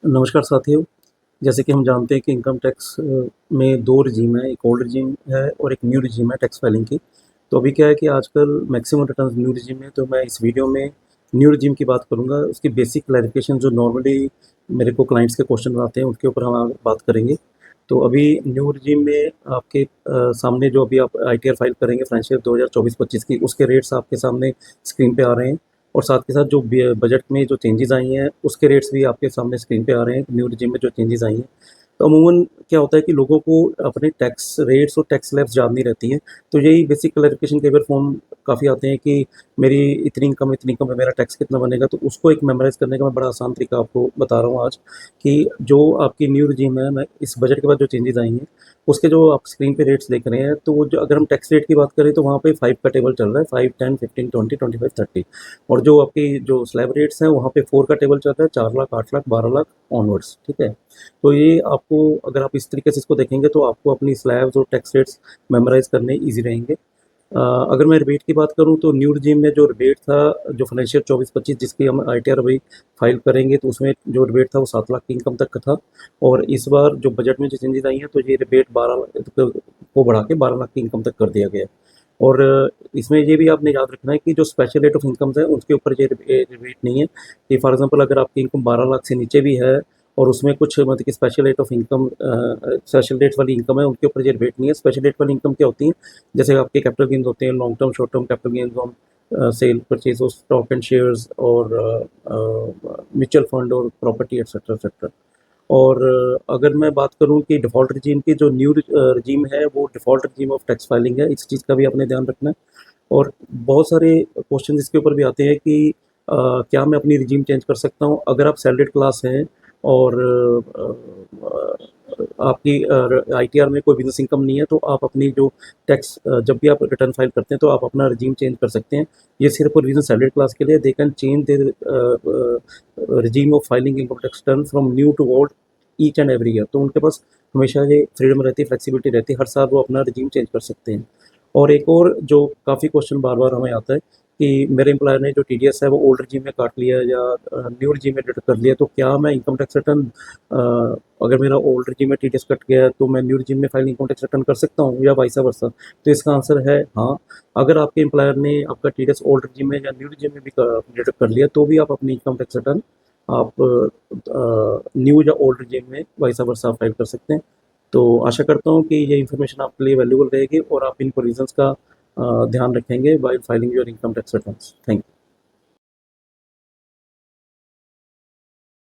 नमस्कार साथियों। जैसे कि हम जानते हैं कि इनकम टैक्स में 2 रजीम है, एक ओल्ड रजीम है और एक न्यू रजीम है टैक्स फाइलिंग की। तो अभी क्या है कि आजकल मैक्सिमम रिटर्न्स न्यू रजीम में, तो मैं इस वीडियो में न्यू रजीम की बात करूँगा। उसकी बेसिक क्लैरिफिकेशन जो नॉर्मली मेरे को क्लाइंट्स के क्वेश्चन आते हैं, उनके ऊपर हम आज बात करेंगे। तो अभी न्यू रजीम में आपके सामने जो अभी आप आईटीआर फाइल करेंगे फाइनेंशियल 2024-25 की, उसके रेट्स आपके सामने स्क्रीन पे आ रहे हैं। और साथ के साथ जो बजट में जो चेंजेस आई हैं, उसके रेट्स भी आपके सामने स्क्रीन पे आ रहे हैं, न्यू रजीम में जो चेंजेस आई हैं। तो अमूमन क्या होता है कि लोगों को अपने टैक्स रेट्स और टैक्स स्लैब्स याद नहीं रहती हैं। तो यही बेसिक क्लैरिफिकेशन कई बार फॉर्म काफ़ी आते हैं कि मेरी इतनी इनकम है, मेरा टैक्स कितना बनेगा। तो उसको एक मेमोराइज़ करने का मैं बड़ा आसान तरीका आपको बता रहा हूँ आज, कि जो आपकी न्यू रजीम है, मैं इस बजट के बाद जो चेंजेस आई हैं, उसके जो आप स्क्रीन पे रेट्स देख रहे हैं, तो वो जो अगर हम टैक्स रेट की बात करें तो वहाँ पे 5 का टेबल चल रहा है, 5, 10, 15, 20, 25, 30। और जो आपकी जो स्लैब रेट्स हैं, वहाँ पे 4 का टेबल चल रहा है, 4 लाख, 8 लाख, 12 लाख ऑनवर्ड्स, ठीक है। तो ये आपको, अगर आप इस तरीके से इसको देखेंगे, तो आपको अपनी स्लैब्स और टैक्स रेट्स मेमोराइज़ करने ईज़ी रहेंगे। अगर मैं रिबेट की बात करूँ, तो न्यू रजीम में जो रिबेट था, जो फाइनेंशियल 24-25 जिसकी हम आईटीआर अभी फाइल करेंगे, तो उसमें जो रिबेट था वो 7 लाख की इनकम तक का था। और इस बार जो बजट में जो चेंजेस आई हैं, तो ये रिबेट 12 लाख को बढ़ा के 12 लाख की इनकम तक कर दिया गया है। और इसमें ये भी आपने याद रखना है कि जो स्पेशल रेट ऑफ इनकम्स है, उसके ऊपर ये रिबेट नहीं है। कि फॉर एग्जांपल अगर आपकी इनकम 12 लाख से नीचे भी है और उसमें कुछ मतलब कि special rate of income, special rate वाली इनकम है, उनके ऊपर ये रिबेट नहीं है। स्पेशल रेट वाली इनकम क्या होती है? जैसे आपके कैपिटल गेन्स होते हैं, long term, short term capital gains on sale purchase of stock and shares, और म्यूचुअल फंड और प्रॉपर्टी एक्सेट्रा एक्सेट्रा। और अगर मैं बात करूं कि डिफ़ॉल्ट रजीम की, जो न्यू रजीम है, वो डिफ़ॉल्ट रजीम ऑफ टैक्स फाइलिंग है। इस चीज़ का भी आपने ध्यान रखना है। और बहुत सारे क्वेश्चन इसके ऊपर भी आते हैं कि क्या मैं अपनी रजीम चेंज कर सकता हूँ? अगर आप सैलरीड क्लास हैं और आपकी आईटीआर में कोई बिजनेस इनकम नहीं है, तो आप अपनी जो टैक्स, जब भी आप रिटर्न फाइल करते हैं, तो आप अपना रजीम चेंज कर सकते हैं। ये सिर्फ और रीज़न सैलरीड क्लास के लिए। They can change their regime of filing income tax return from new to old each and every year. तो उनके पास हमेशा ये फ्रीडम रहती है, फ्लेक्सिबिलिटी रहती है, हर साल वो अपना रजीम चेंज कर सकते हैं। और एक और जो काफ़ी क्वेश्चन बार-बार हमें आता है कि मेरे एम्प्लॉयर ने जो टीडीएस है वो ओल्ड रजीम में काट लिया या न्यू रजीम में डिडक्ट कर लिया, तो क्या मैं इनकम टैक्स रिटर्न, अगर मेरा ओल्ड रजीम में टीडीएस कट गया है, तो मैं न्यू रजीम में फाइल इनकम टैक्स रिटर्न कर सकता हूँ या वाइस वर्सा? तो इसका आंसर है हाँ। अगर आपके एम्प्लॉयर ने आपका टीडीएस ओल्ड रजीम में या न्यू रजीम में भी डिडक्ट कर लिया, तो भी आप अपनी इनकम टैक्स रिटर्न आप न्यू या ओल्ड रजीम में वाइस वर्सा फाइल कर सकते हैं। तो आशा करता हूँ कि ये इन्फॉर्मेशन आपके लिए वैल्यूबल रहेगी और आप इन प्रोविजंस का ध्यान रखेंगे while filing your income tax returns. Thank you.